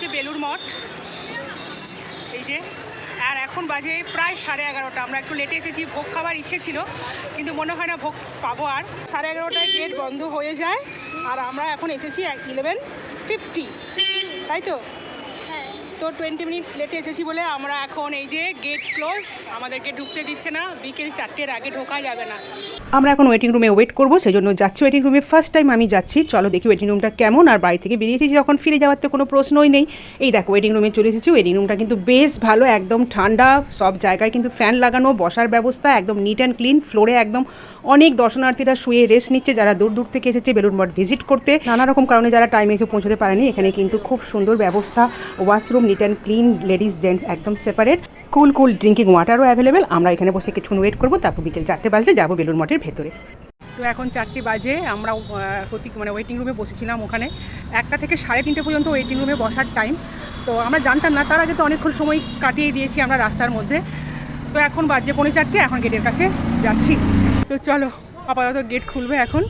হচ্ছে বেলুড় মঠ, এই যে। আর এখন বাজে প্রায় 11:30। আমরা একটু লেটে এসেছি, ভোগ খাবার ইচ্ছে ছিল কিন্তু মনে হয় না ভোগ পাবো। আর 11:30টায় গেট বন্ধ হয়ে যায়, আর আমরা এখন এসেছি 11:50, তাই তো? তো 20 মিনিটস লেটে এসেছি বলে আমরা এখন এই যে গেট ক্লোজ, আমাদেরকে ঢুকতে দিচ্ছে না, বিকেল 4টের আগে ঢোকা যাবে না। আমরা এখন ওয়েটিং রুমে ওয়েট করবো, সেই জন্য যাচ্ছি ওয়েটিং রুমে। ফার্স্ট টাইম আমি যাচ্ছি, চলো দেখি ওয়েটিং রুমটা কেমন। আর বাড়ি থেকে বেরিয়েছি যখন, ফিরে যাওয়ার তো কোনো প্রশ্নই নেই। এই দেখো ওয়েটিং রুমে চলে এসেছি। ওয়েটিং রুমটা কিন্তু বেশ ভালো, একদম ঠান্ডা, সব জায়গায় কিন্তু ফ্যান লাগানো, বসার ব্যবস্থা একদম নিট অ্যান্ড ক্লিন। ফ্লোরে একদম অনেক দর্শনার্থীরা শুয়ে রেস্ট নিচ্ছে, যারা দূর দূর থেকে এসেছে বেলুড় মঠ ভিজিট করতে। নানা রকম কারণে যারা টাইমে এসে পৌঁছতে পারেনি, এখানে কিন্তু খুব সুন্দর ব্যবস্থা, washroom neat and clean, ladies gents একদম সেপারেট, কুল কুল ড্রিঙ্কিং ওয়াটারও অ্যাভেলেবেল। আমরা এখানে বসে কিছুক্ষণ ওয়েট করবো, তারপর বিকেল 4টে বাজলে যাবো বেলুড় মঠের ভেতরে। তো এখন 4টে বাজে, আমরা ওয়েটিং রুমে বসেছিলাম। ওখানে 1টা থেকে 3:30 পর্যন্ত ওয়েটিং রুমে বসার টাইম। তো আমরা জানতাম না, তার আগে তো অনেকক্ষণ সময় কাটিয়ে দিয়েছি আমরা রাস্তার মধ্যে। তো এখন বাজে 3:45, এখন গেটের কাছে যাচ্ছি। তো চলো, আপাতত গেট খুলবে, এখন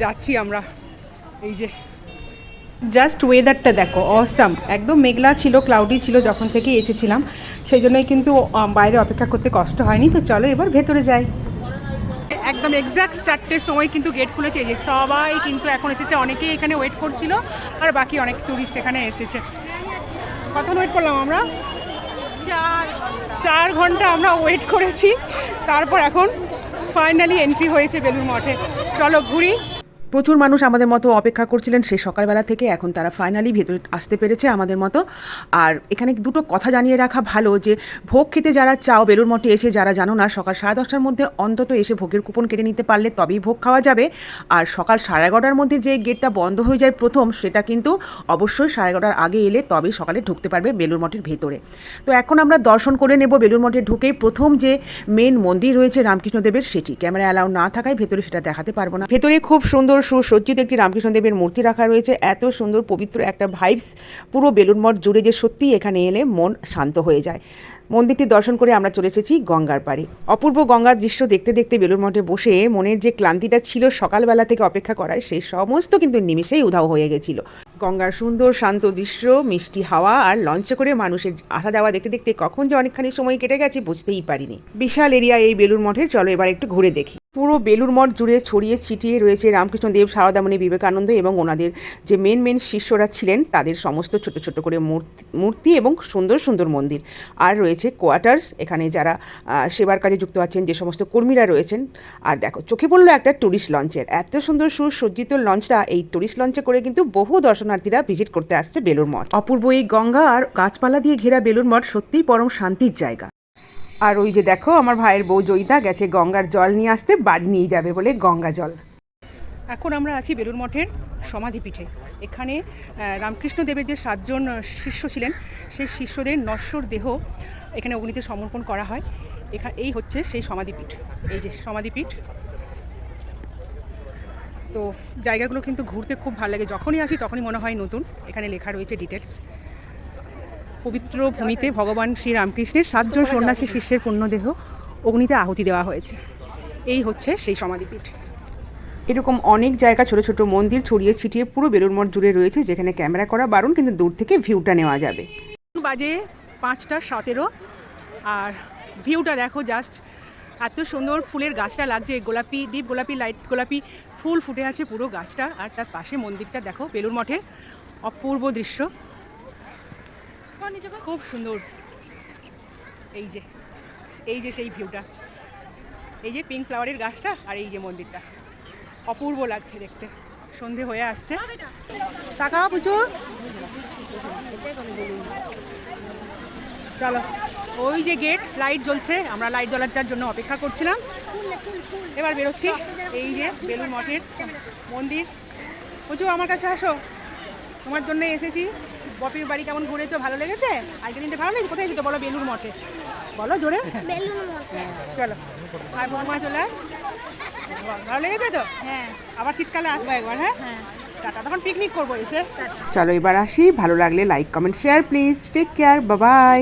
যাচ্ছি আমরা। এই যে জাস্ট ওয়েদারটা দেখো, অসাম। একদম মেঘলা ছিল, ক্লাউডি ছিল যখন থেকে এসেছিলাম, সেই জন্যই কিন্তু বাইরে অপেক্ষা করতে কষ্ট হয়নি। তো চলো এবার ভেতরে যাই। একদম এক্স্যাক্ট 4টের সময় কিন্তু গেট খুলেছে। যে সবাই কিন্তু এখন এসেছে, অনেকেই এখানে ওয়েট করছিল, আর বাকি অনেক ট্যুরিস্ট এখানে এসেছে। কতক্ষণ ওয়েট করলাম আমরা? 4 ঘন্টা আমরা ওয়েট করেছি, তারপর এখন ফাইনালি এন্ট্রি হয়েছে বেলুড় মঠে। চলো ঘুরি। প্রচুর মানুষ আমাদের মতো অপেক্ষা করছিলেন সেই সকালবেলা থেকে, এখন তারা ফাইনালি ভেতরে আসতে পেরেছে আমাদের মতো। আর এখানে দুটো কথা জানিয়ে রাখা ভালো, যে ভোগ খেতে যারা চাও বেলুড় মঠে এসে, যারা জানো না, সকাল 10:30টার মধ্যে অন্তত এসে ভোগের কুপন কেটে নিতে পারলে তবেই ভোগ খাওয়া যাবে। আর সকাল 11:30টার মধ্যে যে গেটটা বন্ধ হয়ে যায় প্রথম, সেটা কিন্তু অবশ্যই 11:30টার আগে এলে তবেই সকালে ঢুকতে পারবে বেলুড় মঠের ভেতরে। তো এখন আমরা দর্শন করে নেব বেলুড় মঠে ঢুকেই। প্রথম যে মেন মন্দির রয়েছে রামকৃষ্ণদেবের, সেটি ক্যামেরা অ্যালাউ না থাকায় ভেতরে সেটা দেখাতে পারবো না। ভেতরে খুব সুন্দর সুসজ্জিত একটি রামকৃষ্ণদেবের মূর্তি রাখা রয়েছে। এত সুন্দর পবিত্র একটা ভাইবস পুরো বেলুড় মঠ জুড়ে, যে সত্যি এখানে এলে মন শান্ত হয়ে যায়। মন্দিরটি দর্শন করে আমরা চলে এসেছি গঙ্গার পাড়ে। অপূর্ব গঙ্গার দৃশ্য দেখতে দেখতে বেলুড় মঠে বসে মনের যে ক্লান্তিটা ছিল সকালবেলা থেকে অপেক্ষা করায়, সেই সমস্ত কিন্তু নিমেষেই উধাও হয়ে গেছিল। গঙ্গার সুন্দর শান্ত দৃশ্য, মিষ্টি হাওয়া, আর লঞ্চে করে মানুষের আসা যাওয়া দেখতে দেখতে কখন যে অনেকখানি সময় কেটে গেছে বুঝতেই পারিনি। বিশাল এরিয়া এই বেলুড় মঠের, চলো এবার একটু ঘুরে দেখি। পুরো বেলুড় মঠ জুড়ে ছড়িয়ে ছিটিয়ে রয়েছে রামকৃষ্ণদেব, সারদামণি, বিবেকানন্দ এবং ওনাদের যে মেন শিষ্যরা ছিলেন তাদের সমস্ত ছোট ছোট করে মূর্তি এবং সুন্দর সুন্দর মন্দির। আর রয়েছে কোয়ার্টার্স, এখানে যারা সেবার কাজে যুক্ত আছেন যে সমস্ত কর্মীরা রয়েছেন। আর দেখো, চোখে পড়লো একটা ট্যুরিস্ট লঞ্চের, এত সুন্দর সুসজ্জিত লঞ্চটা। এই ট্যুরিস্ট লঞ্চে করে কিন্তু বহু দর্শনার্থীরা ভিজিট করতে আসছে বেলুড় মঠ। অপূর্ব এই গঙ্গা আর গাছপালা দিয়ে ঘেরা বেলুড় মঠ সত্যিই পরম শান্তির জায়গা। আর ওই যে দেখো, আমার ভাইয়ের বউ জয়িতা গেছে গঙ্গার জল নিয়ে আসতে, বাড়ি নিয়ে যাবে বলে গঙ্গা জল। এখন আমরা আছি বেলুড় মঠের সমাধিপীঠে। এখানে রামকৃষ্ণদেবের যে 7 জন শিষ্য ছিলেন, সেই শিষ্যদের নশ্বর দেহ এখানে অগ্নিতে সমর্পণ করা হয়। এই হচ্ছে সেই সমাধিপীঠ, এই যে সমাধিপীঠ। তো জায়গাগুলো কিন্তু ঘুরতে খুব ভালো লাগে, যখনই আসি তখনই মনে হয় নতুন। এখানে লেখা রয়েছে ডিটেলস। পবিত্র ভূমিতে ভগবান শ্রী রামকৃষ্ণের 7 জন সন্ন্যাসী শিষ্যের পুণ্যদেহ অগ্নিতে আহুতি দেওয়া হয়েছে। এই হচ্ছে সেই সমাধিপীঠ। এরকম অনেক জায়গা, ছোট ছোট মন্দির ছড়িয়ে ছিটিয়ে পুরো বেলুড় মঠ জুড়ে রয়েছে, যেখানে ক্যামেরা করা বারণ, কিন্তু দূর থেকে ভিউটা নেওয়া যাবে। বাজে 5:17, আর ভিউটা দেখো জাস্ট, এত সুন্দর ফুলের গাছটা লাগছে, গোলাপি, ডিপ গোলাপি, লাইট গোলাপি ফুল ফুটে আছে পুরো গাছটা। আর তার পাশে মন্দিরটা দেখো, বেলুড় মঠের অপূর্ব দৃশ্য, খুব সুন্দর। এই যে সেই ভিউটা, এই যে পিঙ্ক ফ্লাওয়ারের গাছটা, আর এই যে মন্দিরটা, অপূর্ব লাগছে দেখতে। সন্ধে হয়ে আসছে, তাকাও পুচু। চলো, ওই যে গেট, লাইট জ্বলছে, আমরা লাইট জ্বলাটার জন্য অপেক্ষা করছিলাম। এবার বেরোচ্ছি। এই যে বেলুড় মঠের মন্দির। পুচু আমার কাছে আসো, তোমার জন্য এসেছি। বপির বাড়ি কেমন ঘুরেছো, ভালো লেগেছে? আজকের দিনটা ভালো লেগেছে? কোথায় যেতে বলো? বেলুড় মঠে বলো জোরে। চলো, আর বৌমা চলে, ভালো লেগেছে তো? হ্যাঁ, আবার শীতকালে আসবো একবার। হ্যাঁ, টাটা, তখন পিকনিক করবো এসে। চলো এবার আসি। ভালো লাগলে like, comment, share please. Take care, bye by.